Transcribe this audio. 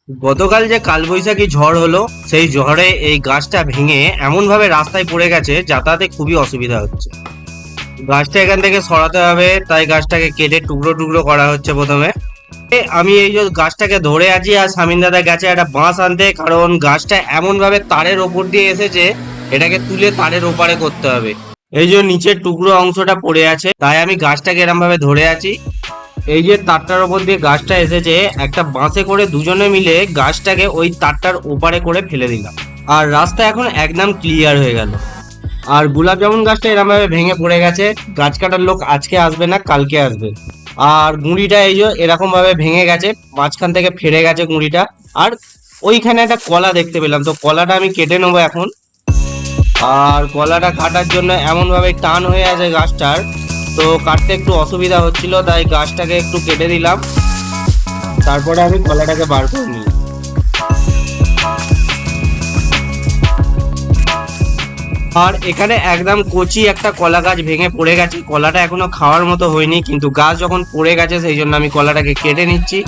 গতকাল যে কালবৈশাখী ঝড় হলো, সেই ঝড়ে এই গাছটা ভেঙে এমন ভাবে রাস্তায় পড়ে গেছে, যাতায়াতে খুবই অসুবিধা হচ্ছে। গাছটা এখান থেকে সরাতে হবে, তাই গাছটাকে কেটে টুকরো টুকরো করা হচ্ছে প্রথমে। আমি এই যে গাছটাকে ধরে আছি, আর স্বামীন দাদা গেছে একটা বাঁশ আনতে, কারণ গাছটা এমন ভাবে তারের ওপর দিয়ে এসেছে, এটাকে তুলে তারের ওপারে করতে হবে। এই যে নিচের টুকরো অংশটা পড়ে আছে, তাই আমি গাছটাকে এরম ভাবে ধরে আছি। এই যে তারটার ওপর দিয়ে গাছটা এসেছে, একটা বাঁশে করে দুজনে মিলে গাছটাকে ওই তারটার ওপারে করে ফেলে দিলাম। আর রাস্তা এখন একদম ক্লিয়ার হয়ে গেল। আর গোলাপ জামুন গাছটা এরম ভাবে ভেঙে পড়ে গেছে। গাছ কাটার লোক আজকে আসবে না, কালকে আসবে। আর গুঁড়িটা এই যে এরকম ভাবে ভেঙে গেছে, মাঝখান থেকে ফেড়ে গেছে গুঁড়িটা। আর ওইখানে একটা কলা দেখতে পেলাম, তো কলাটা আমি কেটে নেবো এখন। আর কলাটা কাটার জন্য এমন ভাবে টান হয়ে আছে গাছটার, তো কাটতে একটু অসুবিধা হচ্ছিল, তাই গাছটাকে একটু কেটে দিলাম। তারপরে আমি কলাটাকে বার করে নিলাম। আর এখানে একদম কচি একটা কলা গাছ ভেঙে পড়ে গেছে, কলাটা এখনো খাওয়ার মতো হয়নি, কিন্তু গাছ যখন পড়ে গেছে সেই জন্য আমি কলাটাকে কেটে নিচ্ছি।